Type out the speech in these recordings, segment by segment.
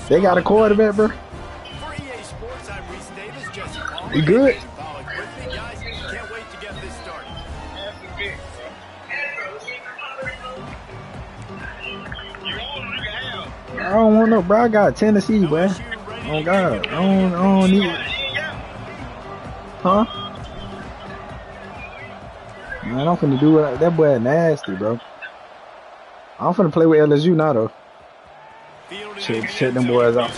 They got a quarterback, bro. He good? Can't wait to get this started. I don't want no, bro. I got Tennessee, bro. Oh God, I don't need it. Huh? Man, I'm finna do it. That boy nasty, bro. I'm finna play with LSU now, though. Check them boys out.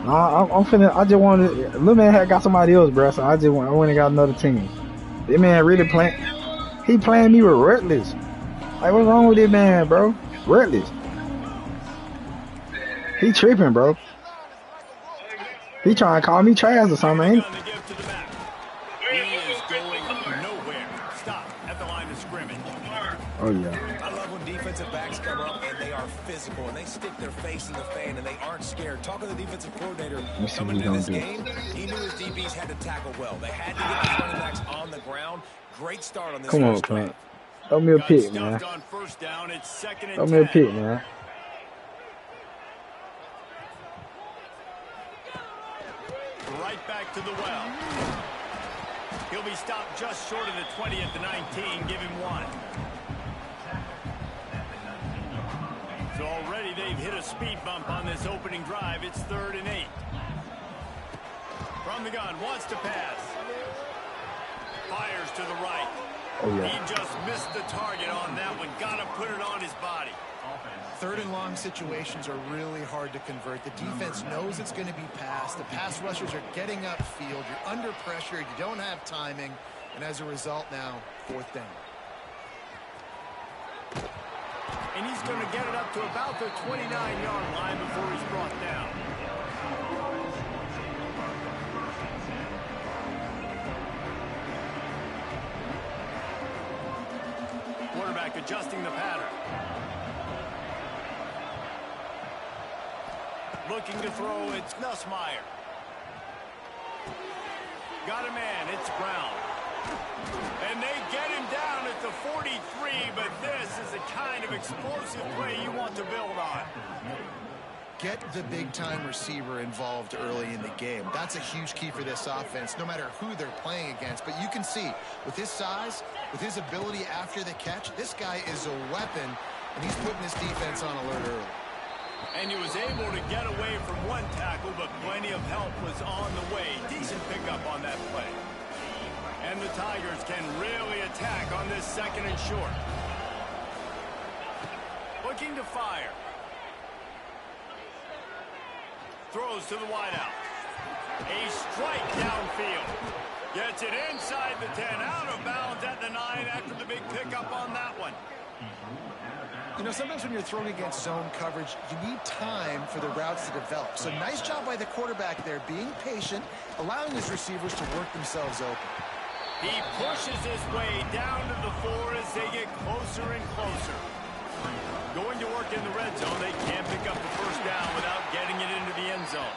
I'm finna. I just wanted. Little man had got somebody else, bro. So I went and got another team. This man really playing. He playing me with Rutledge. Like, what's wrong with this man, bro? Rutledge. He tripping, bro. He trying to call me trash or something, ain't he? Oh yeah. I love when defensive backs come up and they are physical and they stick their face in the fan and they aren't scared. Talking to the defensive coordinator coming into this game, he knew his DBs had to tackle well. They had to get these running backs on the ground. Great start on this. Come on, Clint. Throw me a pick, man. Throw me a pick, man. Right back to the well. He'll be stopped just short of the 20 at the 19. Give him one. So already they've hit a speed bump on this opening drive. It's 3rd and 8. From the gun, wants to pass. Fires to the right. Oh, yeah. He just missed the target on that one. Got to put it on his body. 3rd and long situations are really hard to convert. The defense knows it's going to be passed. The pass rushers are getting upfield. You're under pressure. You don't have timing. And as a result now, 4th down. And he's going to get it up to about the 29-yard line before he's brought down. Quarterback adjusting the pattern. Looking to throw, it's Nussmeier. Got a man, it's Brown. And they get him down at the 43, but this is the kind of explosive play you want to build on. Get the big-time receiver involved early in the game. That's a huge key for this offense, no matter who they're playing against. But you can see, with his size, with his ability after the catch, this guy is a weapon, and he's putting his defense on alert early. And he was able to get away from one tackle, but plenty of help was on the way. Decent pickup on that play. And the Tigers can really attack on this 2nd and short. Looking to fire. Throws to the wideout. A strike downfield. Gets it inside the 10, out of bounds at the 9 after the big pickup on that one. You know, sometimes when you're throwing against zone coverage, you need time for the routes to develop. So nice job by the quarterback there, being patient, allowing his receivers to work themselves open. He pushes his way down to the 4 as they get closer and closer. Going to work in the red zone, they can't pick up the 1st down without getting it into the end zone.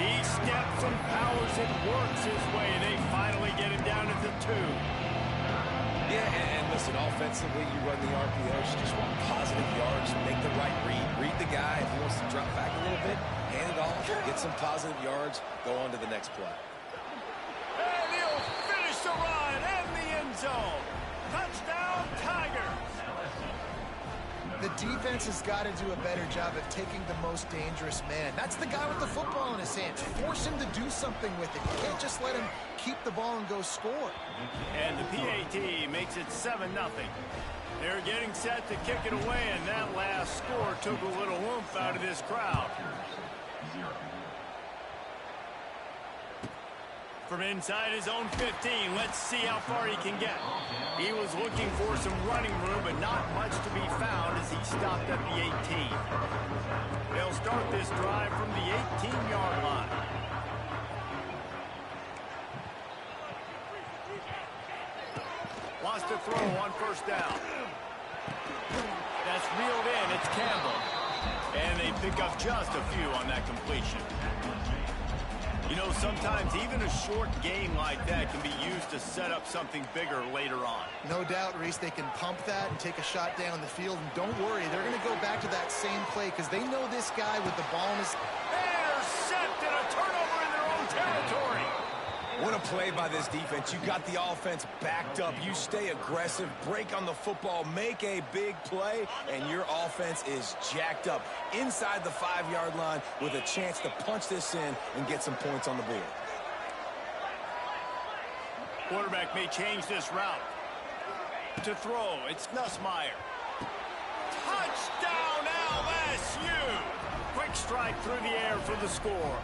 He steps and powers and works his way. They finally get him down at the 2. Yeah, and listen, offensively, you run the RPOs, you just want positive yards, make the right read the guy. If he wants to drop back a little bit, hand it off, get some positive yards, go on to the next play. And he'll finish the run in the end zone. Touchdown, Tigers. The defense has got to do a better job of taking the most dangerous man. That's the guy with the football in his hands. Force him to do something with it. You can't just let him keep the ball and go score. And the PAT makes it 7-0. They're getting set to kick it away, and that last score took a little oomph out of this crowd. From inside his own 15, let's see how far he can get. He was looking for some running room, but not much to be found as he stopped at the 18. They'll start this drive from the 18-yard line. Wants to throw on 1st down. That's reeled in. It's Campbell. And they pick up just a few on that completion. You know, sometimes even a short game like that can be used to set up something bigger later on. No doubt, Reese, they can pump that and take a shot down the field. And don't worry, they're going to go back to that same play because they know this guy with the ball in his... Intercepted, a turnover in their own territory. What a play by this defense. You got the offense backed up. You stay aggressive, break on the football, make a big play, and your offense is jacked up inside the 5-yard line with a chance to punch this in and get some points on the board. Quarterback may change this route. To throw, it's Nussmeier. Touchdown, LSU! Quick strike through the air for the score.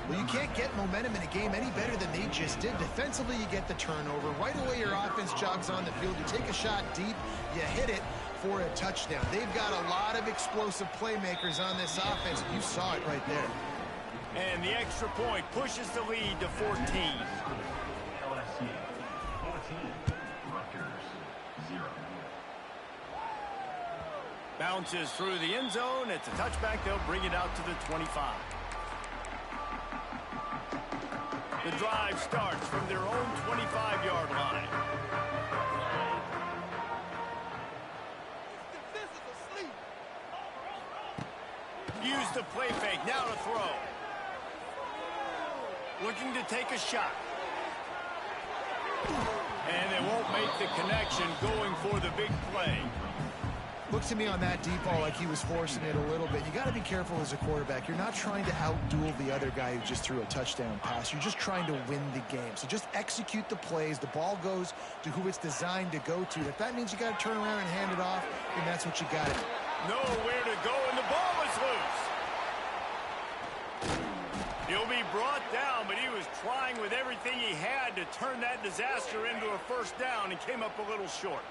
Well, you can't get momentum in a game any better than they just did. Defensively, you get the turnover. Right away, your offense jogs on the field. You take a shot deep, you hit it for a touchdown. They've got a lot of explosive playmakers on this offense. You saw it right there. And the extra point pushes the lead to 14. LSU 14, Rutgers 0. Bounces through the end zone. It's a touchback. They'll bring it out to the 25. The drive starts from their own 25-yard line. Use the play fake. Now to throw. Looking to take a shot. And they won't make the connection, going for the big play. Looks to me on that deep ball like he was forcing it a little bit. You got to be careful as a quarterback. You're not trying to outduel the other guy who just threw a touchdown pass. You're just trying to win the game. So just execute the plays. The ball goes to who it's designed to go to. If that means you got to turn around and hand it off, then that's what you got to do. Nowhere to go, and the ball is loose. He'll be brought down, but he was trying with everything he had to turn that disaster into a first down and came up a little short.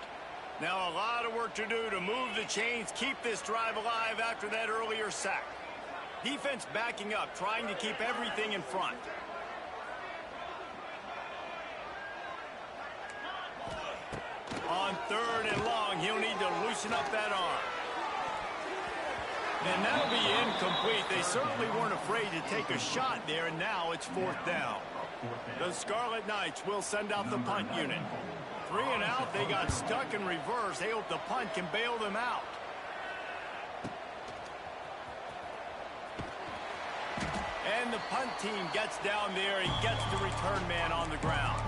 Now a lot of work to do to move the chains, keep this drive alive after that earlier sack. Defense backing up, trying to keep everything in front. On 3rd and long, he'll need to loosen up that arm. And that'll be incomplete. They certainly weren't afraid to take a shot there, and now it's 4th down. The Scarlet Knights will send out the punt unit. 3 and out, they got stuck in reverse. They hope the punt can bail them out. And the punt team gets down there and gets the return man on the ground.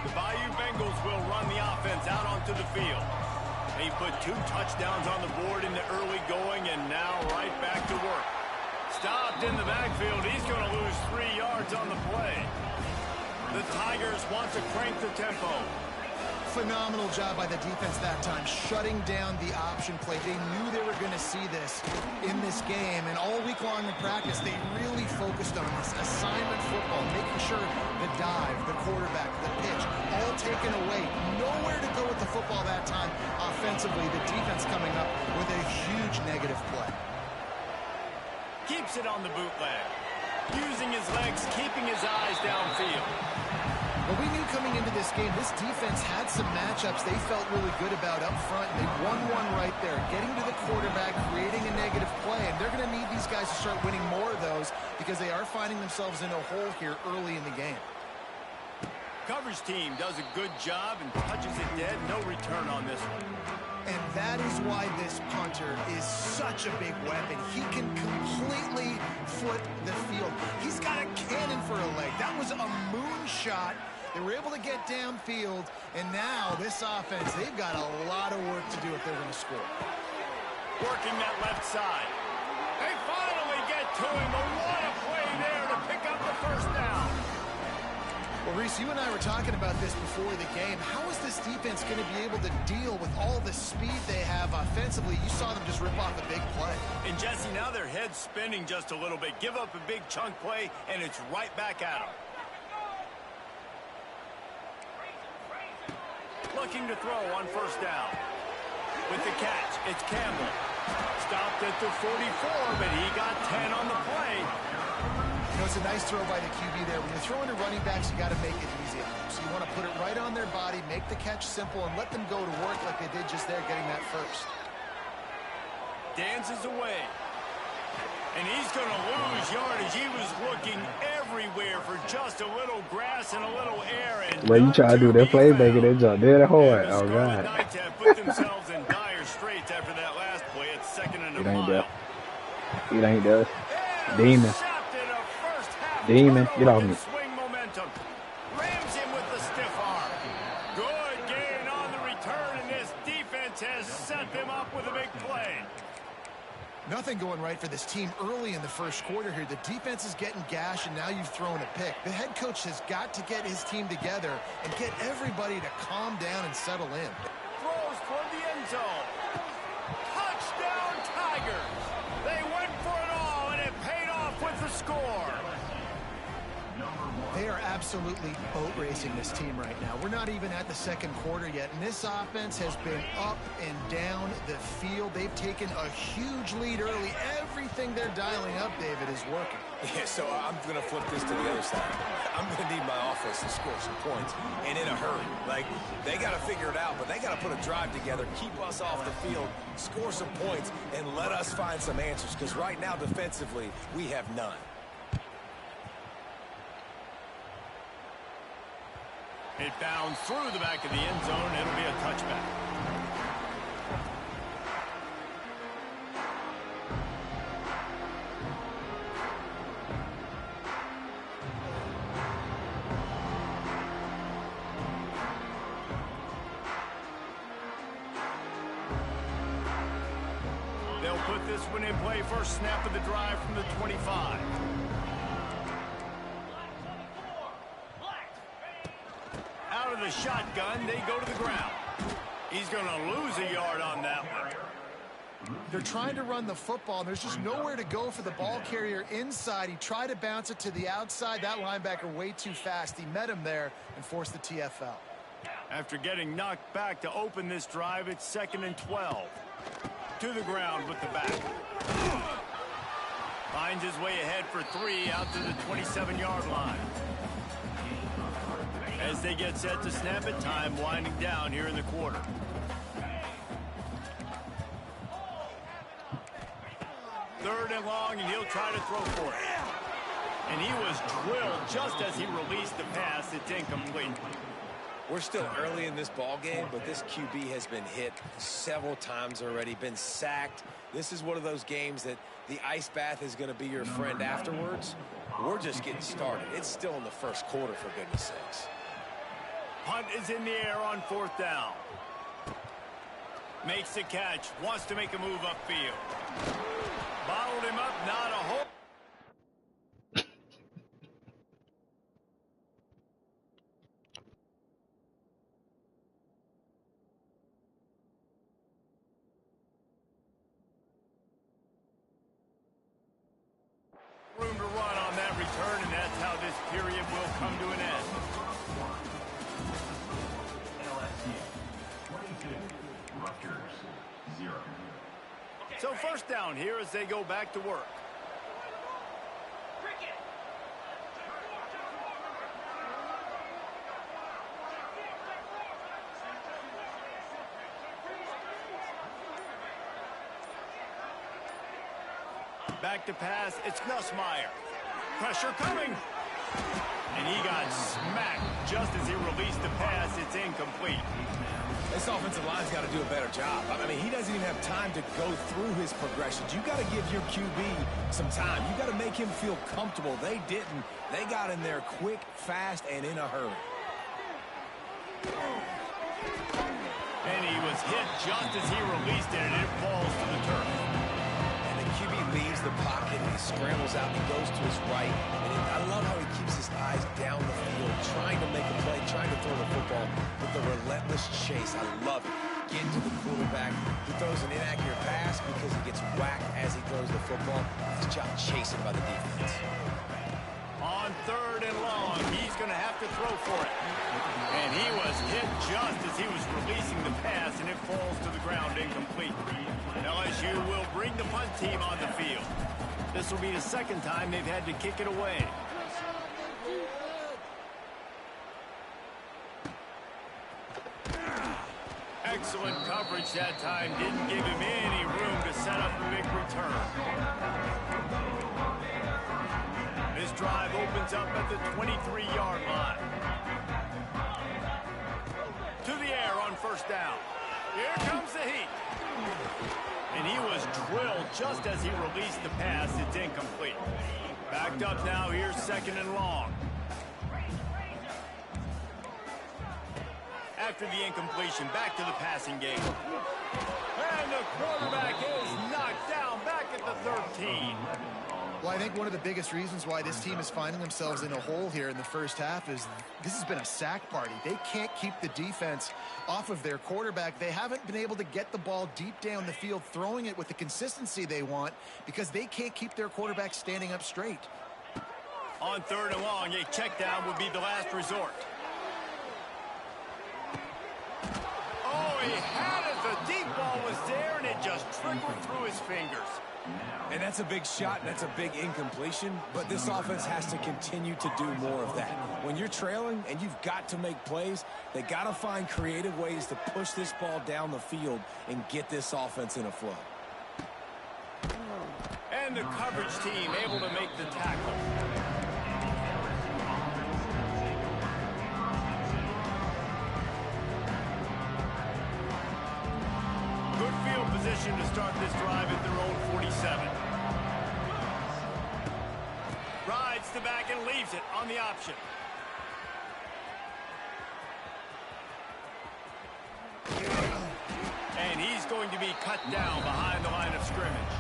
The Bayou Bengals will run the offense out onto the field. They put 2 touchdowns on the board in the early going, and now right back to work. Stopped in the backfield. He's going to lose 3 yards on the play. The Tigers want to crank the tempo. Phenomenal job by the defense that time, shutting down the option play. They knew they were going to see this in this game, and all week long in practice, they really focused on this assignment football, making sure the dive, the quarterback, the pitch, all taken away. Nowhere to go with the football that time. Offensively, the defense coming up with a huge negative play. Keeps it on the bootleg. Using his legs, keeping his eyes downfield. Well, we knew coming into this game, this defense had some matchups they felt really good about up front, and they won one right there, getting to the quarterback, creating a negative play, and they're going to need these guys to start winning more of those because they are finding themselves in a hole here early in the game. Coverage team does a good job and touches it dead. No return on this one. And that is why this punter is such a big weapon. He can completely flip the field. He's got a cannon for a leg. That was a moonshot. They were able to get downfield, and now this offense, they've got a lot of work to do if they're going to score. Working that left side. They finally get to him, but what a play there to pick up the first down. Well, Reese, you and I were talking about this before the game. How is this defense going to be able to deal with all the speed they have offensively? You saw them just rip off a big play. And Jesse, now their head's spinning just a little bit. Give up a big chunk play, and it's right back at them. Looking to throw on first down. With the catch, it's Campbell. Stopped at the 44, but he got 10 on the play. You know, it's a nice throw by the QB there. When you're throwing to running backs, you got to make it easy on them. So you want to put it right on their body, make the catch simple, and let them go to work like they did just there, getting that first. Dances away. And he's going to lose yardage. He was looking everywhere for just a little grass and a little air. And Well, you try to do that playmaker, that jump dead hard. the Oh, Scarlet God. Knights have put themselves in dire straits after that last play. It's 2nd and a It ain't mile. there. It ain't there. Demon. Demon. Get off me. Swing momentum. Rams him with the stiff arm. Good gain on the return, and this defense has set them up with a big play. Nothing going right for this team early in the first quarter here. The defense is getting gashed, and now you've thrown a pick. The head coach has got to get his team together and get everybody to calm down and settle in. Throws toward the end zone. Touchdown, Tigers. They went for it all, and it paid off with the score. They are absolutely boat racing this team right now. We're not even at the second quarter yet, and this offense has been up and down the field. They've taken a huge lead early. Everything they're dialing up, David, is working. Yeah, so I'm going to flip this to the other side. I'm going to need my offense to score some points, and in a hurry. Like, they got to figure it out, but they got to put a drive together, keep us off the field, score some points, and let us find some answers, because right now, defensively, we have none. It bounds through the back of the end zone. It'll be a touchback. They'll put this one in play. First snap of the drive from the 25. Out of the shotgun, they go to the ground. He's going to lose a yard on that one. They're trying to run the football, and there's just nowhere to go for the ball carrier inside. He tried to bounce it to the outside. That linebacker way too fast. He met him there and forced the TFL. After getting knocked back to open this drive, it's 2nd and 12. To the ground with the back. Finds his way ahead for 3 out to the 27-yard line. As they get set to snap it, time winding down here in the quarter. Third and long, and he'll try to throw for it. And he was drilled just as he released the pass. It's incomplete. We're still early in this ball game, but this QB has been hit several times already, been sacked. This is one of those games that the ice bath is going to be your friend afterwards. We're just getting started. It's still in the first quarter, for goodness sakes. Punt is in the air on 4th down. Makes the catch. Wants to make a move upfield. Bottled him up. Not a hole. Room to run on that return, and that's how this period will come to an end. So first down here as they go back to work. Back to pass. It's Nussmeier. Pressure coming. And he got smacked just as he released the pass. It's incomplete. This offensive line's got to do a better job. I mean, he doesn't even have time to go through his progressions. You got to give your QB some time. You got to make him feel comfortable. They didn't. They got in there quick, fast, and in a hurry. And he was hit just as he released it, and it falls to the turf. And the QB leaves the pocket, and he scrambles out, and he goes to his right. And I love how he keeps his eyes down the field, trying to make a play, trying to throw the football with the relentless chase. I love it. Get to the quarterback. He throws an inaccurate pass because he gets whacked as he throws the football. His job chasing by the defense. On 3rd and long, he's going to have to throw for it. And he was hit just as he was releasing the pass, and it falls to the ground incomplete. LSU will bring the punt team on the field. This will be the second time they've had to kick it away. Excellent coverage that time. Didn't give him any room to set up a big return. This drive opens up at the 23-yard line. To the air on first down. Here comes the heat. And he was drilled just as he released the pass. It's incomplete. Backed up now. Here's second and long. After the incompletion, back to the passing game. And the quarterback is knocked down back at the 13. Well, I think one of the biggest reasons why this team is finding themselves in a hole here in the first half is this has been a sack party. They can't keep the defense off of their quarterback. They haven't been able to get the ball deep down the field, throwing it with the consistency they want because they can't keep their quarterback standing up straight. On third and long, a check down would be the last resort. Oh, he had it. The deep ball was there, and it just trickled through his fingers. And that's a big shot, and that's a big incompletion, but this offense has to continue to do more of that. When you're trailing and you've got to make plays, they got to find creative ways to push this ball down the field and get this offense in a flow. And the coverage team able to make the tackle. Good field position to start this drive at their own 47. Rides the back and leaves it on the option. And he's going to be cut down behind the line of scrimmage.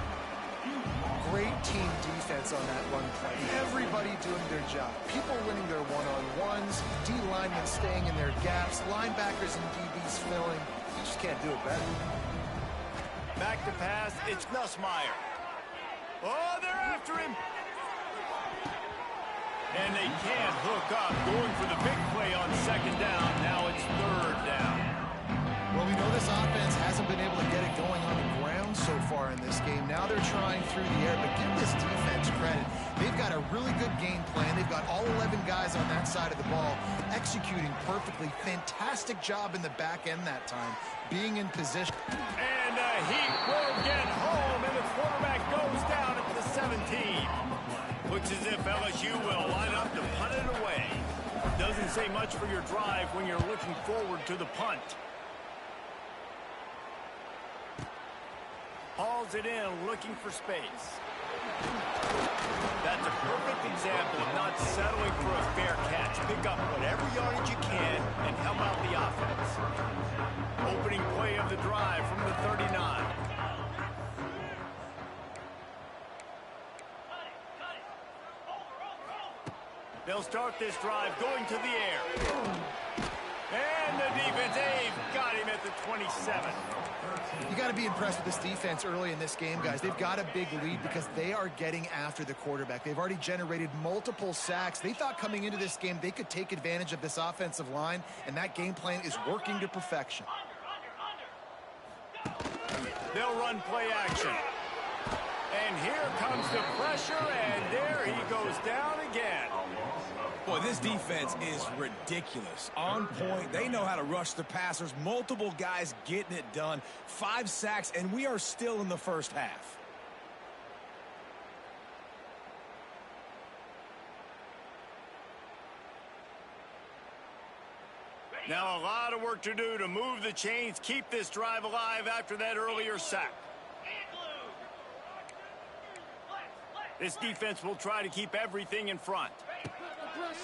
Great team defense on that run play. Everybody doing their job. People winning their one-on-ones, D linemen staying in their gaps, linebackers and DBs filling. You just can't do it better. Back to pass, it's Nussmeier. Oh, they're after him. And they can't hook up, going for the big play on second down. Now it's third down. Well, we know this offense hasn't been able to get it going on the ground so far in this game. Now they're trying through the air, but give this defense credit. They've got a really good game plan. They've got all 11 guys on that side of the ball executing perfectly. Fantastic job in the back end that time, being in position. And he will get home, and the quarterback goes down at the 17. Looks as if LSU will line up to punt it away. Doesn't say much for your drive when you're looking forward to the punt. Hauls it in, looking for space. That's a perfect example of not settling for a fair catch. Pick up whatever yardage you can and help out the offense. Opening play of the drive from the 39. They'll start this drive going to the air. And the defense, they've got him at the 27. You got to be impressed with this defense early in this game, guys. They've got a big lead because they are getting after the quarterback. They've already generated multiple sacks. They thought coming into this game they could take advantage of this offensive line, and that game plan is working to perfection. They'll run play action. And here comes the pressure, and there he goes down again. Boy, this defense is ridiculous. On point. They know how to rush the passers. Multiple guys getting it done. 5 sacks, and we are still in the first half. Now a lot of work to do to move the chains, keep this drive alive after that earlier sack. This defense will try to keep everything in front.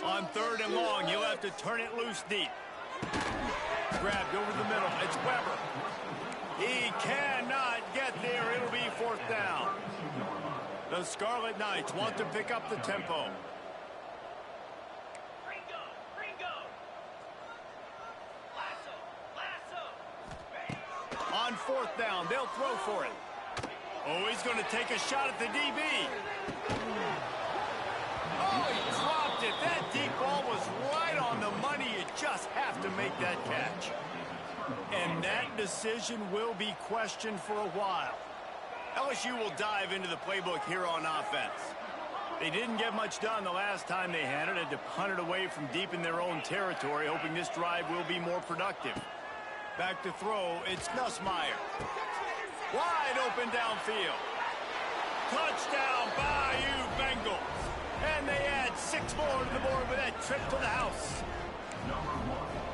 On third and long, you'll have to turn it loose deep. Grabbed over the middle. It's Weber. He cannot get there. It'll be fourth down. The Scarlet Knights want to pick up the tempo. On fourth down, they'll throw for it. Oh, he's going to take a shot at the DB. Oh, he dropped it. That deep ball was right on the money. You just have to make that catch. And that decision will be questioned for a while. LSU will dive into the playbook here on offense. They didn't get much done the last time they had it. Had to punt it away from deep in their own territory, hoping this drive will be more productive. Back to throw, it's Nussmeier. Wide open downfield. Touchdown, Bayou Bengals. And they add 6 more to the board with that trip to the house.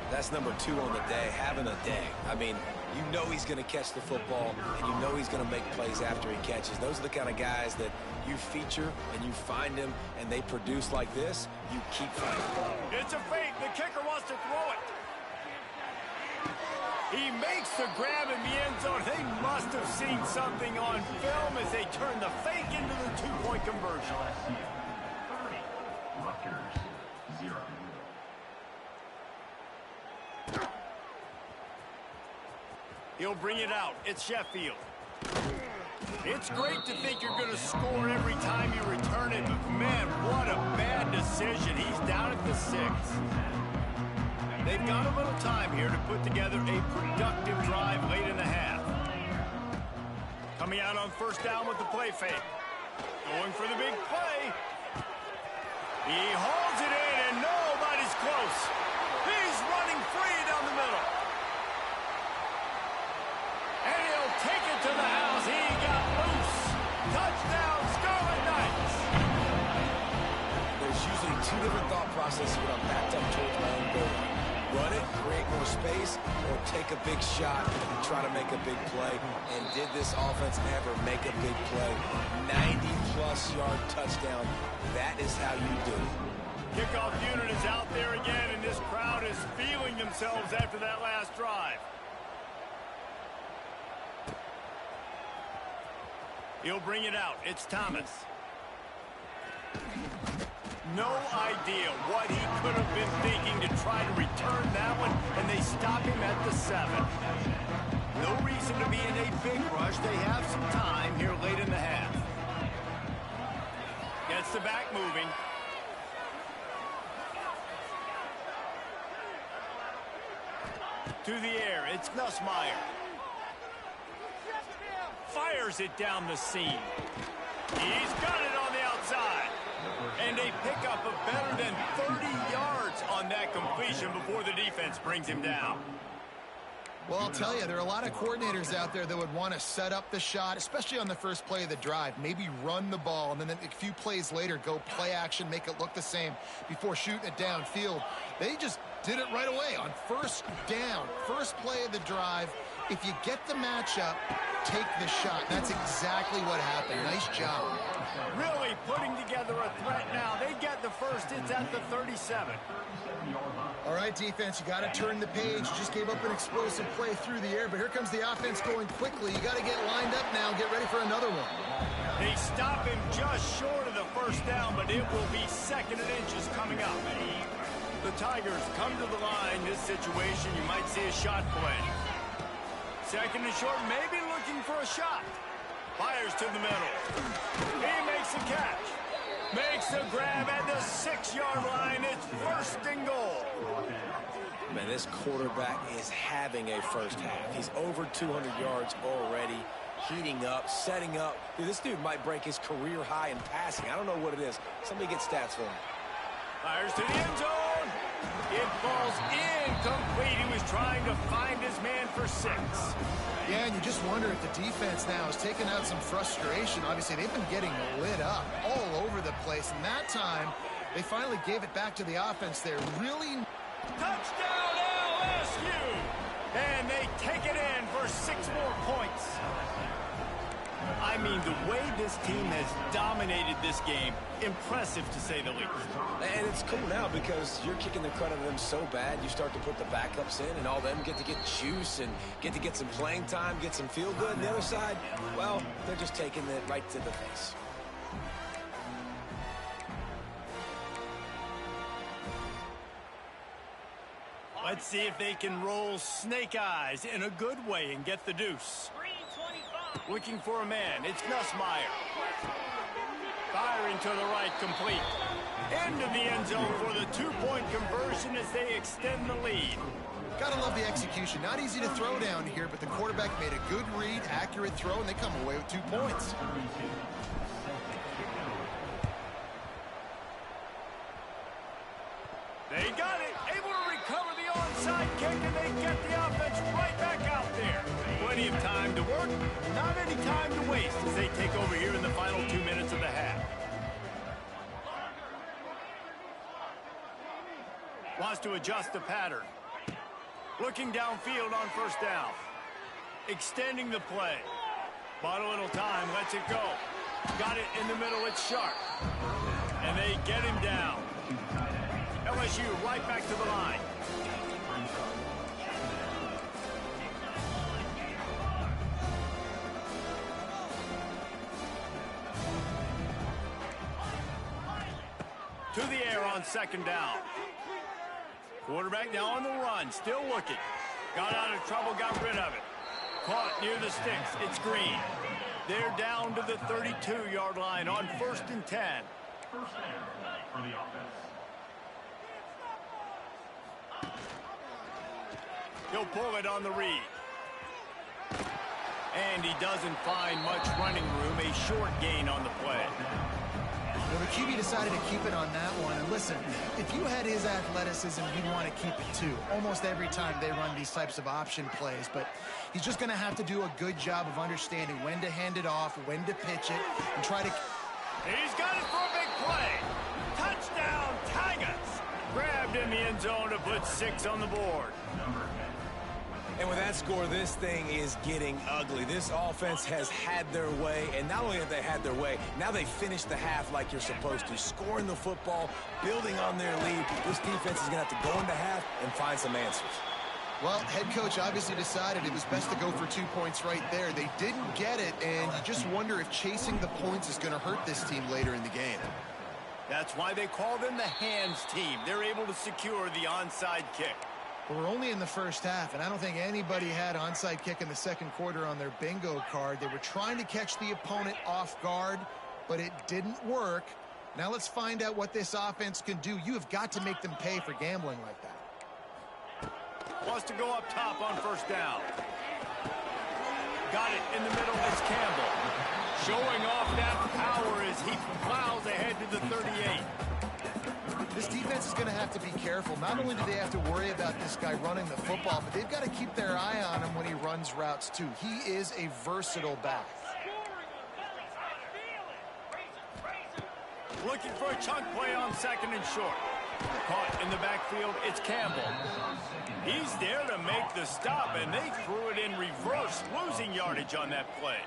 That's number 2 on the day, having a day. I mean, you know he's going to catch the football, and you know he's going to make plays after he catches. Those are the kind of guys that you feature and you find them, and they produce like this, you keep finding. It's a fake. The kicker wants to throw it. He makes the grab in the end zone. They must have seen something on film as they turn the fake into the 2-point conversion. LSU 30. Rutgers 0. He'll bring it out. It's Sheffield. It's great to think you're going to score every time you return it, but man, what a bad decision. He's down at the 6. They've got a little time here to put together a productive drive late in the half. Coming out on first down with the play fake. Going for the big play. He hauls it in, and nobody's close. He's running free down the middle. And he'll take it to the house. He got loose. Touchdown, Scarlet Knights. There's usually 2 different thought processes when I'm backed up towards my own goal. Run it, create more space, or take a big shot and try to make a big play. And did this offense ever make a big play? 90-plus yard touchdown. That is how you do it. Kickoff unit is out there again, and this crowd is feeling themselves after that last drive. He'll bring it out. It's Thomas. No idea what he could have been thinking to try to return that one, and they stop him at the 7. No reason to be in a big rush. They have some time here late in the half. Gets the back moving. To the air, it's Nussmeier. Fires it down the seam. He's got it on the outside. And they pick up a better than 30 yards on that completion before the defense brings him down. Well, I'll tell you, there are a lot of coordinators out there that would want to set up the shot, especially on the first play of the drive, maybe run the ball, and then a few plays later go play action, make it look the same before shooting it downfield. They just did it right away on first down, first play of the drive. If you get the matchup, take the shot. That's exactly what happened. Nice job. Really putting together a threat now. They get the first. It's at the 37. All right, defense, you got to turn the page. You just gave up an explosive play through the air, but here comes the offense going quickly. You got to get lined up now and get ready for another one. They stop him just short of the first down, but it will be 2nd and inches coming up. The Tigers come to the line. This situation, you might see a shot play. 2nd and short, maybe looking for a shot. Fires to the middle. He makes the catch. Makes the grab at the 6-yard line. It's 1st and goal. Man, this quarterback is having a first half. He's over 200 yards already, heating up, setting up. Dude, this dude might break his career high in passing. I don't know what it is. Somebody get stats for him. Fires to the end zone. It falls incomplete. He was trying to find his man for 6. Yeah, and you just wonder if the defense now is taking out some frustration. Obviously, they've been getting lit up all over the place. And that time, they finally gave it back to the offense there. Really. Touchdown, LSU! And they take it in for 6 more points. I mean, the way this team has dominated this game, impressive to say the least. And it's cool now because you're kicking the crud out of them so bad, you start to put the backups in, and all them get to get juice and get to get some playing time, get some feel good. And the other side, well, they're just taking it right to the face. Let's see if they can roll snake eyes in a good way and get the deuce. Looking for a man. It's Nussmeier. Firing to the right, complete. Into the end zone for the 2-point conversion as they extend the lead. Gotta love the execution. Not easy to throw down here, but the quarterback made a good read, accurate throw, and they come away with 2 points. They got it. Able to recover the onside kick. kick, and they get the offense right back out there. Plenty of time to work, not any time to waste as they take over here in the final 2 minutes of the half. Wants to adjust the pattern. Looking downfield on first down. Extending the play. Bought a little time, lets it go. Got it in the middle, it's sharp. And they get him down. LSU right back to the line. To the air on second down. Quarterback now on the run, still looking. Got out of trouble, got rid of it. Caught near the sticks, it's Green. They're down to the 32-yard line on 1st and 10. First down for the offense. He'll pull it on the read. And he doesn't find much running room, a short gain on the play. Well, the QB decided to keep it on that one. And listen, if you had his athleticism, you'd want to keep it too. Almost every time they run these types of option plays. But he's just going to have to do a good job of understanding when to hand it off, when to pitch it, and try to... He's got it for a big play. Touchdown, Tigers. Grabbed in the end zone to put 6 on the board. And with that score, this thing is getting ugly. This offense has had their way, and not only have they had their way, now they finish the half like you're supposed to, scoring the football, building on their lead. This defense is going to have to go into half and find some answers. Well, head coach obviously decided it was best to go for 2 points right there. They didn't get it, and you just wonder if chasing the points is going to hurt this team later in the game. That's why they call them the hands team. They're able to secure the onside kick. We're only in the first half, and I don't think anybody had onside kick in the second quarter on their bingo card. They were trying to catch the opponent off guard, but it didn't work. Now let's find out what this offense can do. You have got to make them pay for gambling like that. Wants to go up top on first down. Got it in the middle. It's Campbell. Showing off that power as he plows ahead to the 38. This defense is going to have to be careful. Not only do they have to worry about this guy running the football, but they've got to keep their eye on him when he runs routes too. He is a versatile back. Looking for a chunk play on second and short. Caught in the backfield, it's Campbell. He's there to make the stop, and they threw it in reverse, losing yardage on that play.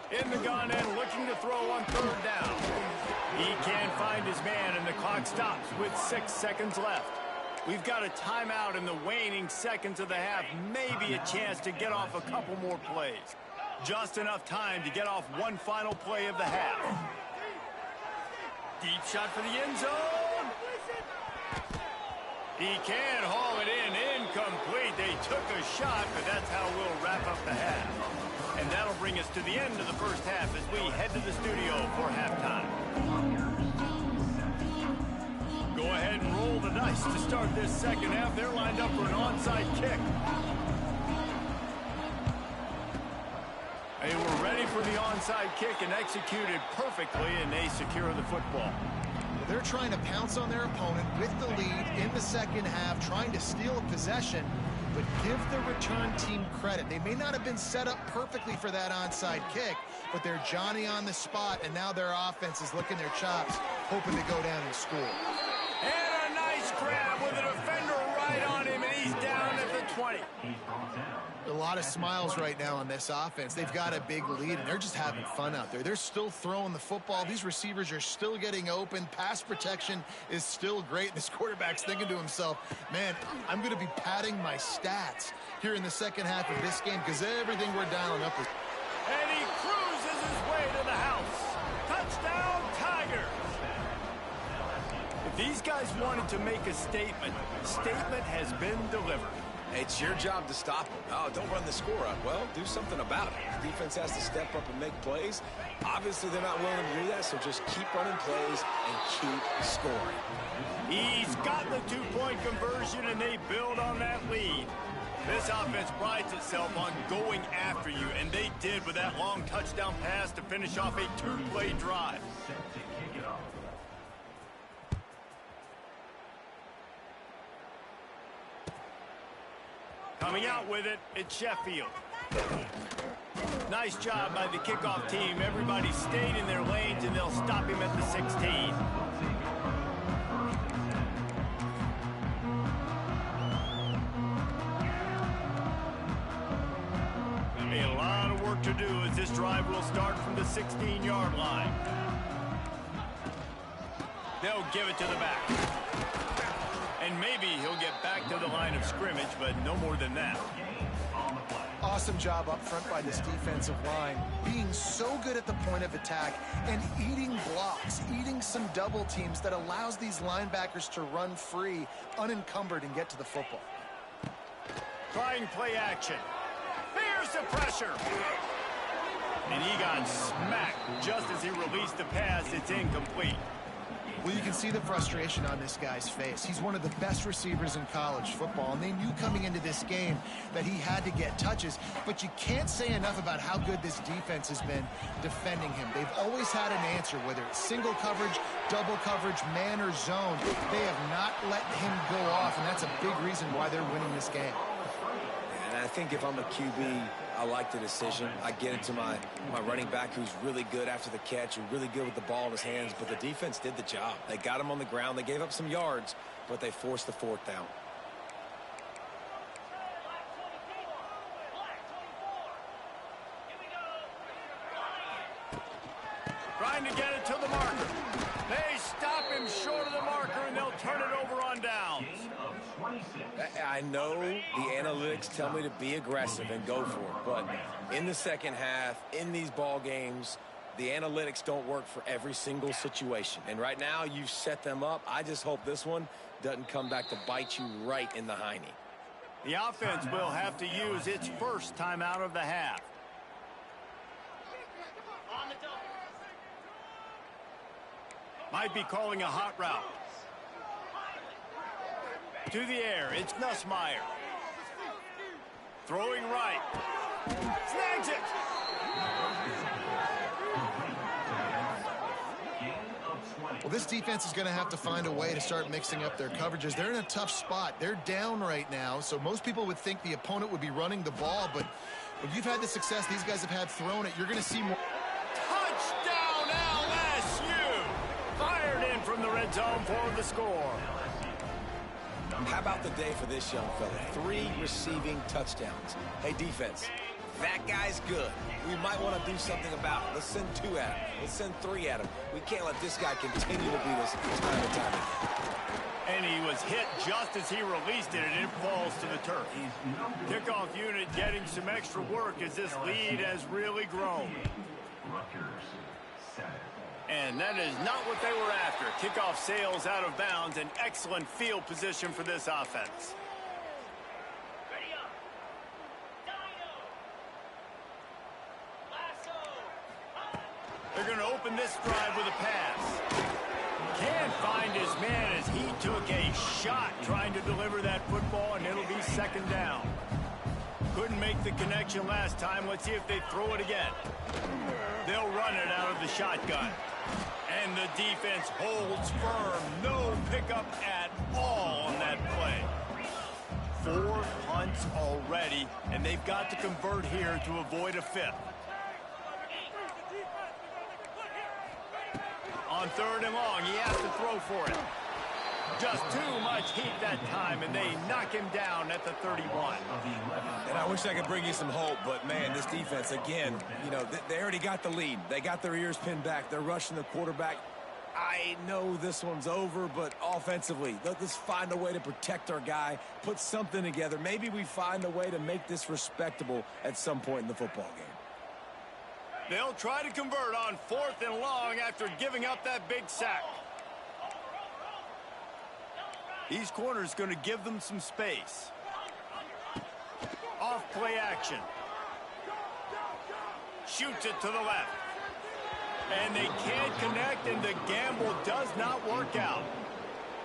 In the gun and looking to throw on third down. He can't find his man, and the clock stops with 6 seconds left. We've got a timeout in the waning seconds of the half, maybe a chance to get off a couple more plays. Just enough time to get off one final play of the half. Deep shot for the end zone. He can't haul it in. Incomplete. They took a shot, but that's how we'll wrap up the half. And that'll bring us to the end of the first half as we head to the studio for halftime. Go ahead and roll the dice to start this second half. They're lined up for an onside kick. They were ready for the onside kick and executed perfectly, and they secure the football. They're trying to pounce on their opponent with the lead in the second half, trying to steal a possession, but give the return team credit. They may not have been set up perfectly for that onside kick, but they're Johnny on the spot, and now their offense is licking their chops, hoping to go down and score. And a nice grab with a defender right on him, and he's down at the 20. A lot of smiles right now on this offense. They've got a big lead, and they're just having fun out there. They're still throwing the football. These receivers are still getting open. Pass protection is still great. This quarterback's thinking to himself, man, I'm going to be padding my stats here in the second half of this game because everything we're dialing up is... And he cruises his way to the house. Touchdown, Tigers. If these guys wanted to make a statement, statement has been delivered. It's your job to stop them. Oh, don't run the score up. Well, do something about it. The defense has to step up and make plays. Obviously, they're not willing to do that, so just keep running plays and keep scoring. He's got the two-point conversion, and they build on that lead. This offense prides itself on going after you, and they did with that long touchdown pass to finish off a two-play drive. Coming out with it, it's Sheffield. Nice job by the kickoff team. Everybody stayed in their lanes, and they'll stop him at the 16. A lot of work to do as this drive will start from the 16-yard line. They'll give it to the back. And maybe he'll get back to the line of scrimmage, but no more than that. Awesome job up front by this defensive line, being so good at the point of attack and eating blocks, eating some double teams that allows these linebackers to run free, unencumbered, and get to the football. Trying play action. Here's the pressure. And he got smacked just as he released the pass. It's incomplete. Well, you can see the frustration on this guy's face. He's one of the best receivers in college football, and they knew coming into this game that he had to get touches, but you can't say enough about how good this defense has been defending him. They've always had an answer, whether it's single coverage, double coverage, man, or zone. They have not let him go off, and that's a big reason why they're winning this game. And I think if I'm a QB, I like the decision. I get it to my running back who's really good after the catch, who's really good with the ball in his hands, but the defense did the job. They got him on the ground. They gave up some yards, but they forced the fourth down. Trying to get it to the marker. They stop him short of the marker, and they'll turn it over on downs. I know the analytics tell me to be aggressive and go for it, but in the second half, in these ball games, the analytics don't work for every single situation. And right now, you've set them up. I just hope this one doesn't come back to bite you right in the hiney. The offense will have to use its first timeout of the half. Might be calling a hot route. To the air, it's Nussmeier. Throwing right. Snags it. Well, this defense is going to have to find a way to start mixing up their coverages. They're in a tough spot. They're down right now, so most people would think the opponent would be running the ball, but when you've had the success these guys have had throwing it, you're going to see more. Touchdown LSU! Fired in from the red zone for the score. How about the day for this young fella? 3 receiving touchdowns. Hey, defense, that guy's good. We might want to do something about it. Let's send 2 at him. Let's send 3 at him. We can't let this guy continue to beat us time and time again. And he was hit just as he released it, and it falls to the turf. Kickoff unit getting some extra work as this lead has really grown. And that is not what they were after. Kickoff sails out of bounds, and excellent field position for this offense. They're going to open this drive with a pass. Can't find his man as he took a shot trying to deliver that football, and it'll be second down. Couldn't make the connection last time. Let's see if they throw it again. They'll run it out of the shotgun. And the defense holds firm. No pickup at all on that play. 4 punts already, and they've got to convert here to avoid a 5th. On 3rd and long, he has to throw for it. Just too much heat that time, and they knock him down at the 31. And I wish I could bring you some hope, but, man, this defense, again, you know, they already got the lead. They got their ears pinned back. They're rushing the quarterback. I know this one's over, but offensively, let's find a way to protect our guy, put something together. Maybe we find a way to make this respectable at some point in the football game. They'll try to convert on 4th and long after giving up that big sack. These corners going to give them some space. Off play action. Shoots it to the left. And they can't connect, and the gamble does not work out.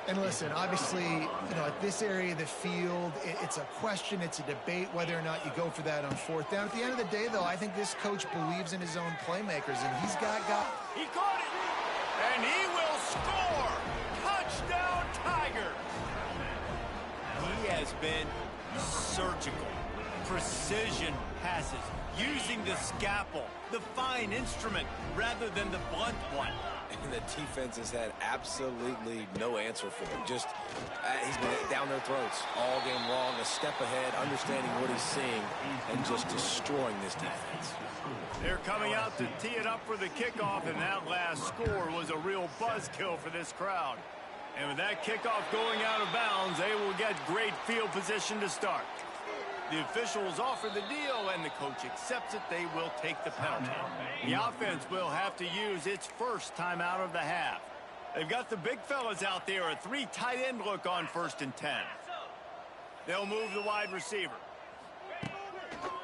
And listen, obviously, you know, at this area of the field, it's a question, it's a debate whether or not you go for that on 4th down. At the end of the day, though, I think this coach believes in his own playmakers, and he's got guys. He caught it, and he will score. Touchdown, Tigers. He has been Surgical, precision passes, using the scalpel, the fine instrument, rather than the blunt one. And the defense has had absolutely no answer for him. Just, he's been down their throats all game long, a step ahead, understanding what he's seeing, and just destroying this defense. They're coming out to tee it up for the kickoff, and that last score was a real buzzkill for this crowd. And with that kickoff going out of bounds, they will get great field position to start. The officials offer the deal, and the coach accepts it. They will take the penalty. The offense will have to use its first timeout of the half. They've got the big fellas out there, a 3 tight end look on 1st and 10. They'll move the wide receiver.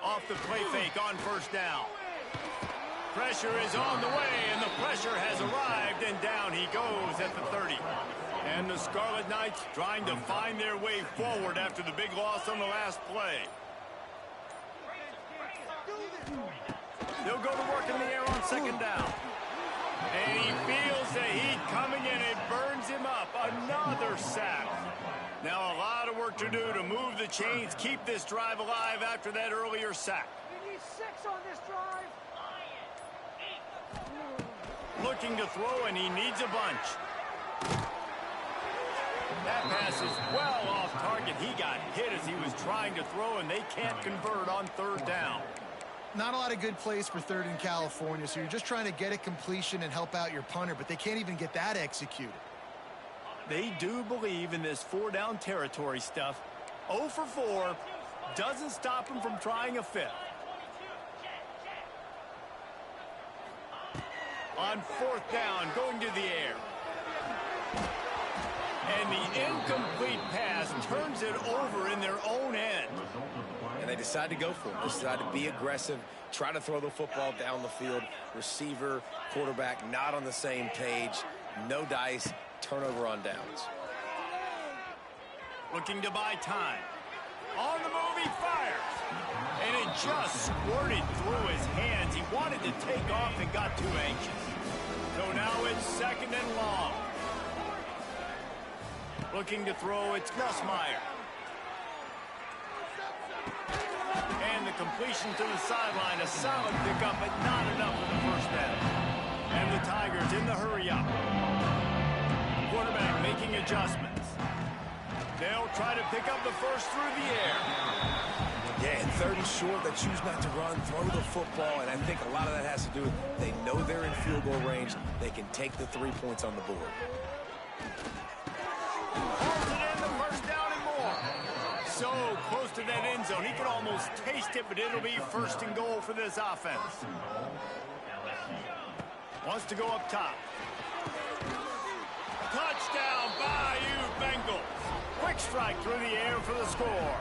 Off the play fake on 1st down. Pressure is on the way, and the pressure has arrived, and down he goes at the 30. And the Scarlet Knights trying to find their way forward after the big loss on the last play. They'll go to work in the air on 2nd down. And he feels the heat coming in. It burns him up. Another sack. Now a lot of work to do to move the chains, keep this drive alive after that earlier sack. We need 6 on this drive. Looking to throw, and he needs a bunch. That pass is well off target. He got hit as he was trying to throw, and they can't convert on 3rd down. Not a lot of good plays for 3rd in California, so you're just trying to get a completion and help out your punter, but they can't even get that executed. They do believe in this 4-down territory stuff. 0 for 4 doesn't stop him from trying a 5th. On 4th down, going to the air. And the incomplete pass turns it over in their own end. And they decide to go for it. They decide to be aggressive, try to throw the football down the field. Receiver, quarterback, not on the same page. No dice, turnover on downs. Looking to buy time. On the move, he fires. And it just squirted through his hands. He wanted to take off and got too anxious. So now it's 2nd and long. Looking to throw, it's Nussmeier. And the completion to the sideline, a solid pickup, but not enough for the 1st down. And the Tigers in the hurry-up. Quarterback making adjustments. They'll try to pick up the 1st through the air. Yeah, and 3rd and short, they choose not to run, throw the football, and I think a lot of that has to do with they know they're in field goal range. They can take the 3 points on the board. Holds it in, the 1st down and more. So close to that end zone. He can almost taste it, but it'll be 1st and goal for this offense. Wants to go up top. Touchdown, Bayou Bengals. Quick strike through the air for the score.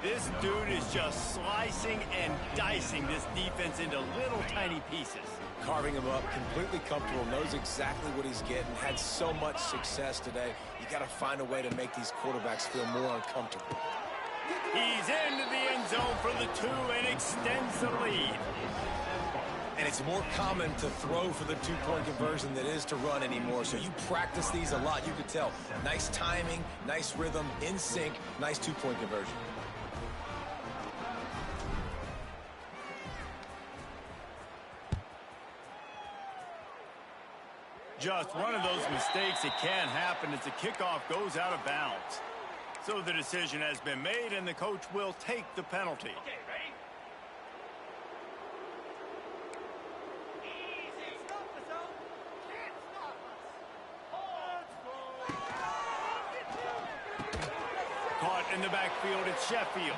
This dude is just slicing and dicing this defense into little tiny pieces. Carving him up, completely comfortable, knows exactly what he's getting, had so much success today. You got to find a way to make these quarterbacks feel more uncomfortable. He's into the end zone for the 2 and extends the lead. And it's more common to throw for the 2-point conversion than it is to run anymore. So you practice these a lot. You could tell. Nice timing, nice rhythm, in sync, nice 2-point conversion. Just one of those mistakes that can happen as the kickoff goes out of bounds. So the decision has been made, and the coach will take the penalty. Okay, ready? Easy. Stop the zone. Can't stop us. Caught in the backfield, it's Sheffield.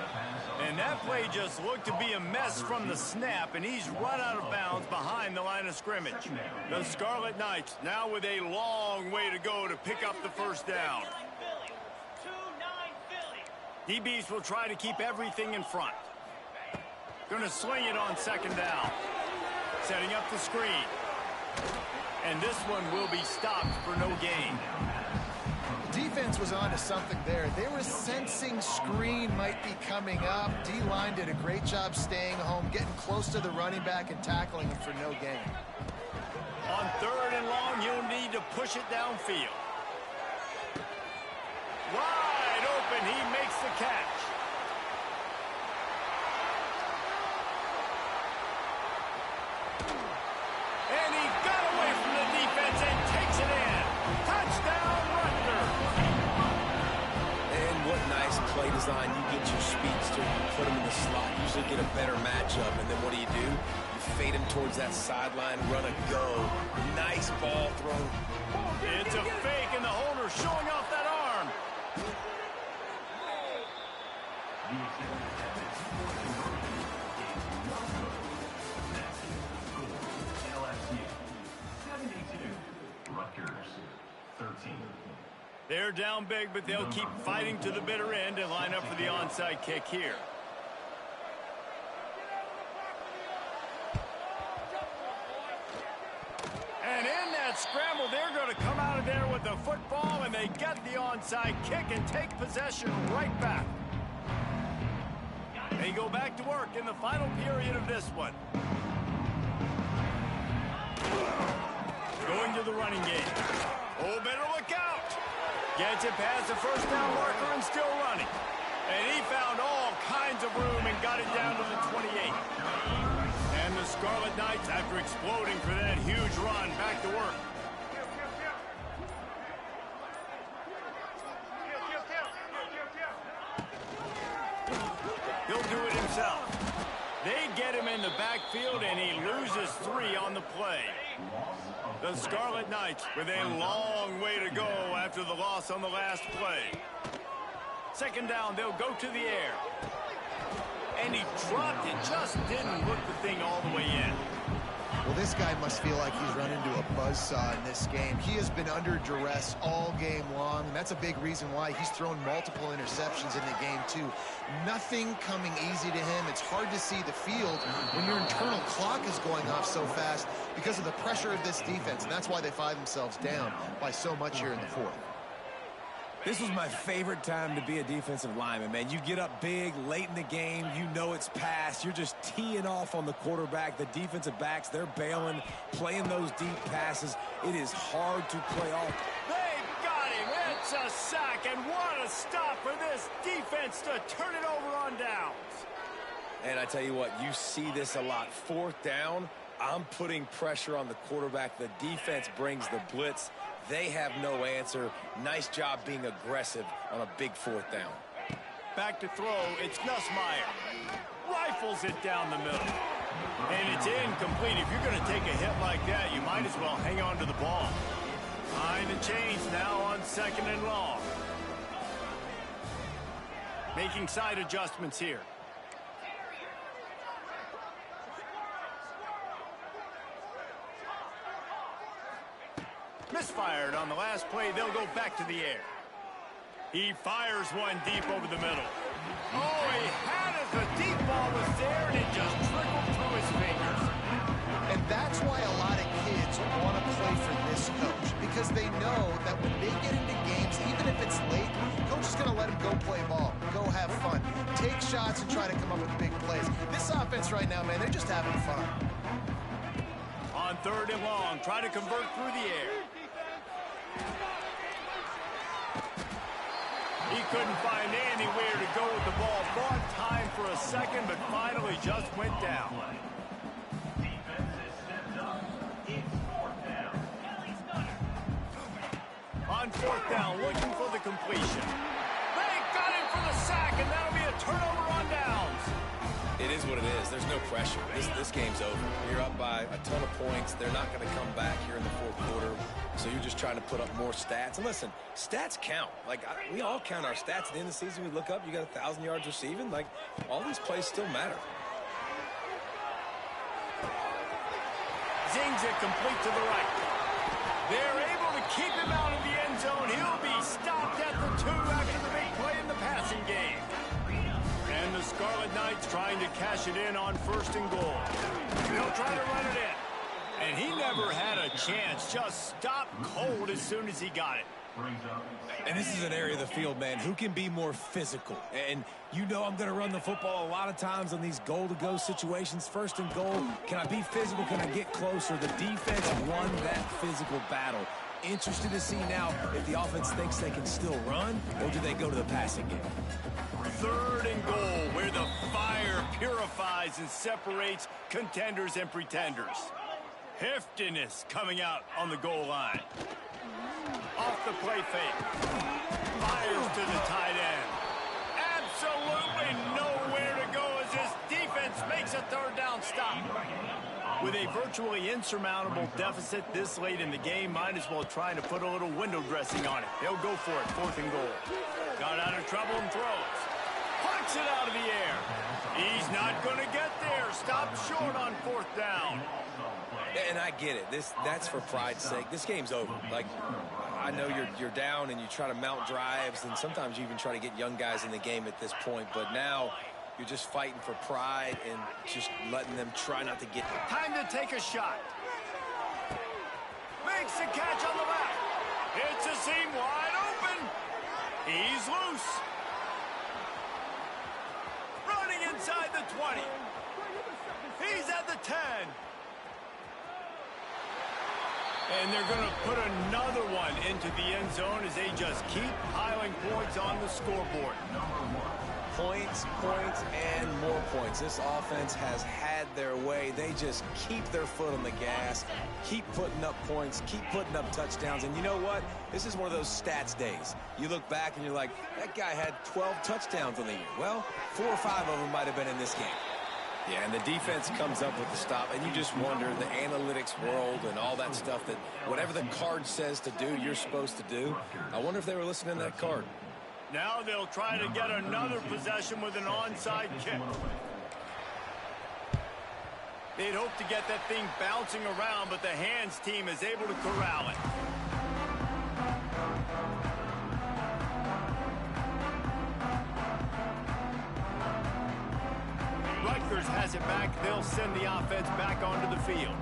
And that play just looked to be a mess from the snap, and he's run out of bounds behind the line of scrimmage. The Scarlet Knights now with a long way to go to pick up the 1st down. DBs will try to keep everything in front. Going to sling it on 2nd down. Setting up the screen. And this one will be stopped for no gain. Defense was on to something there. They were sensing screen might be coming up. D-line did a great job staying home, getting close to the running back and tackling him for no gain. On 3rd and long, you'll need to push it downfield. Wide open, he makes the design, you get your speedster, you put him in the slot, usually get a better matchup, and then what do? You fade him towards that sideline, run a go. Nice ball throw. It's a fake, and the holder showing off that arm. LSU 72, Rutgers 13. They're down big, but they'll keep fighting to the bitter end and line up for the onside kick here. And in that scramble, they're going to come out of there with the football, and they get the onside kick and take possession right back. They go back to work in the final period of this one. Going to the running game. Oh, better look out. Gets it past the first down marker and still running. And he found all kinds of room and got it down to the 28. And the Scarlet Knights, after exploding for that huge run, back to work. He'll do it himself. They get him in the backfield, and he loses 3 on the play. The Scarlet Knights with a long way to go after the loss on the last play. Second down, they'll go to the air. And he dropped it, just didn't look the thing all the way in. Well, this guy must feel like he's run into a buzzsaw in this game. He has been under duress all game long, and that's a big reason why he's thrown multiple interceptions in the game, too. Nothing coming easy to him. It's hard to see the field when your internal clock is going off so fast because of the pressure of this defense, and that's why they find themselves down by so much here in the fourth. This was my favorite time to be a defensive lineman, man. You get up big late in the game. You know it's past. You're just teeing off on the quarterback. The defensive backs, they're bailing, playing those deep passes. It is hard to play off. They've got him. It's a sack, and what a stop for this defense to turn it over on downs. And I tell you what, you see this a lot. Fourth down, I'm putting pressure on the quarterback. The defense brings the blitz. They have no answer. Nice job being aggressive on a big fourth down. Back to throw, it's Nussmeier. Rifles it down the middle. And it's incomplete. If you're going to take a hit like that, you might as well hang on to the ball. Behind the chains now on second and long. Making side adjustments here. Misfired on the last play. They'll go back to the air. He fires one deep over the middle. Oh, he had it. The deep ball was there, and it just trickled through his fingers. And that's why a lot of kids want to play for this coach, because they know that when they get into games, even if it's late, coach is going to let them go play ball, go have fun, take shots and try to come up with big plays. This offense right now, man, they're just having fun. On third and long, try to convert through the air. He couldn't find anywhere to go with the ball. Bought time for a second, but finally just went down. Defense is stepped up. It's fourth down. On fourth down, looking for the completion. They got him for the sack, and that'll be a turnover on downs. It is what it is. There's no pressure. This game's over. You're up by a ton of points. They're not going to come back here in the fourth quarter. So you're just trying to put up more stats. And listen, stats count. Like, we all count our stats at the end of the season. We look up, you got 1,000 yards receiving. Like, all these plays still matter. Zings it complete to the right. They're able to keep him out of the end zone. He'll be stopped at the 2 after the big play in the passing game. And the Scarlet Knights trying to cash it in on first and goal. They'll try to run it in. And he never had a chance. Just stopped cold as soon as he got it. And this is an area of the field, man, who can be more physical. And you know I'm going to run the football a lot of times on these goal-to-go situations. First and goal, can I be physical? Can I get closer? The defense won that physical battle. Interested to see now if the offense thinks they can still run, or do they go to the passing game? Third and goal, where the fire purifies and separates contenders and pretenders. Heftiness coming out on the goal line. Off the play fake. Fires to the tight end. absolutely nowhere to go as this defense makes a third down stop. With a virtually insurmountable deficit this late in the game, might as well try to put a little window dressing on it. They'll go for it, 4th and goal. Got out of trouble and throws. Punts it out of the air. He's not going to get there. Stopped short on 4th down. And I get it. That's for pride's sake. This game's over. Like, I know you're down and you try to mount drives, and sometimes you even try to get young guys in the game at this point. But now you're just fighting for pride and just letting them try not to get it. Time to take a shot. Makes the catch on the left. It's a seam wide open. He's loose. Running inside the 20. He's at the 10. And they're going to put another one into the end zone as they just keep piling points on the scoreboard. Points, points, and more points. This offense has had their way. They just keep their foot on the gas, keep putting up points, keep putting up touchdowns. And you know what? This is one of those stats days. You look back and you're like, that guy had 12 touchdowns on the year. Well, 4 or 5 of them might have been in this game. Yeah, and the defense comes up with the stop, and you just wonder, the analytics world and all that stuff, that whatever the card says to do, you're supposed to do. I wonder if they were listening to that card. Now they'll try to get another possession with an onside kick. They'd hope to get that thing bouncing around, but the hands team is able to corral it. Rutgers has it back. They'll send the offense back onto the field.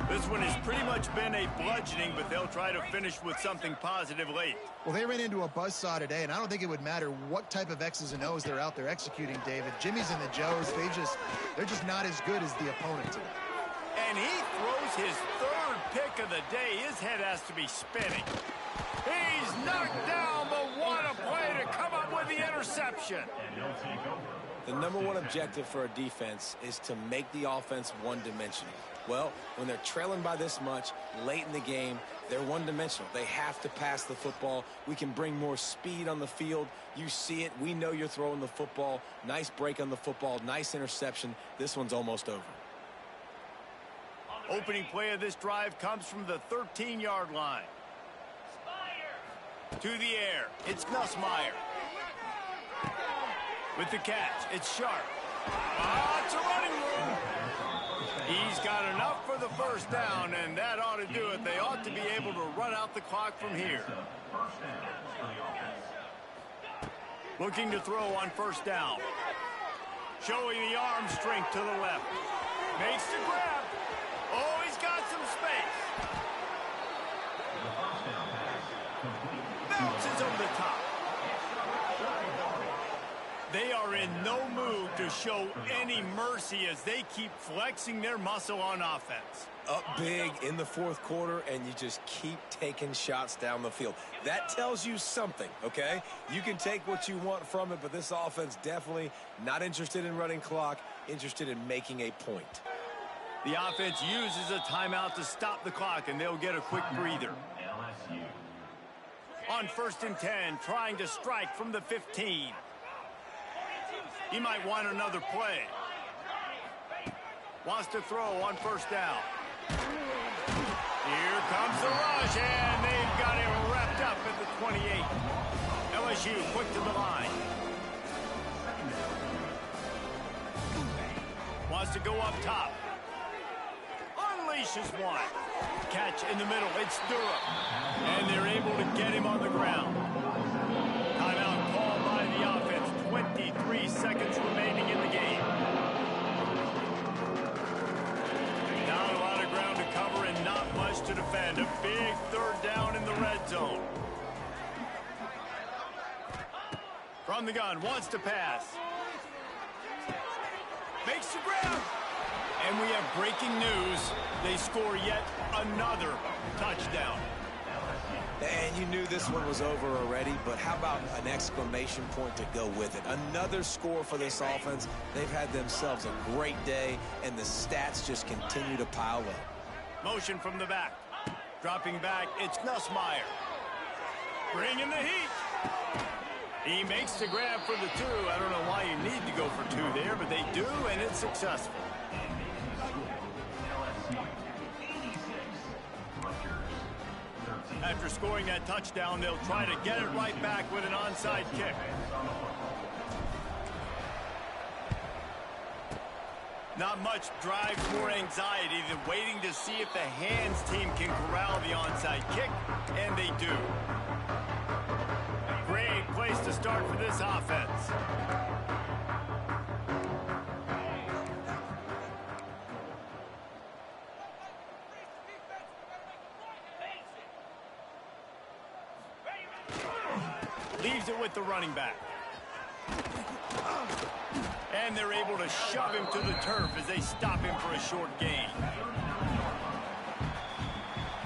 This one has pretty much been a bludgeoning, but they'll try to finish with something positive late. Well, they ran into a buzzsaw today, and I don't think it would matter what type of X's and O's they're out there executing, David. Jimmy's and the Joes, they're just not as good as the opponent today. And he throws his 3rd pick of the day. His head has to be spinning. He's knocked down, but what a play to come up with the interception. The number one objective for a defense is to make the offense one-dimensional. Well, when they're trailing by this much late in the game, they're one-dimensional. They have to pass the football. We can bring more speed on the field. You see it. We know you're throwing the football. Nice break on the football. Nice interception. This one's almost over. Opening play of this drive comes from the 13-yard line. To the air. It's Nussmeier. With the catch, it's Sharp. It's a running room. He's got enough for the 1st down, and that ought to do it. They ought to be able to run out the clock from here. Looking to throw on 1st down. Showing the arm strength to the left. Makes the grab. Oh, he's got some space. Bounces over the top. They are in no mood to show any mercy as they keep flexing their muscle on offense. Up big in the 4th quarter, and you just keep taking shots down the field. That tells you something, okay? You can take what you want from it, but this offense definitely not interested in running clock, interested in making a point. The offense uses a timeout to stop the clock, and they'll get a quick breather. On 1st and 10, trying to strike from the 15. He might want another play. Wants to throw on 1st down. Here comes the rush, and they've got him wrapped up at the 28. LSU quick to the line. Wants to go up top. Unleashes one. Catch in the middle. It's Durham. And they're able to get him on the ground. Timeout called by the offense. 23 seconds remaining in the game. Not a lot of ground to cover and not much to defend. A big 3rd down in the red zone. From the gun, wants to pass. Makes the grab. And we have breaking news. They score yet another touchdown. And you knew this one was over already, but how about an exclamation point to go with it? Another score for this offense. They've had themselves a great day, and the stats just continue to pile up. Motion from the back. Dropping back, it's Nussmeier. Bringing the heat. He makes the grab for the 2. I don't know why you need to go for 2 there, but they do, and it's successful. After scoring that touchdown, they'll try to get it right back with an onside kick. Not much drives more anxiety than waiting to see if the hands team can corral the onside kick, and they do. Great place to start for this offense. Leaves it with the running back. And they're able to shove him to the turf as they stop him for a short gain.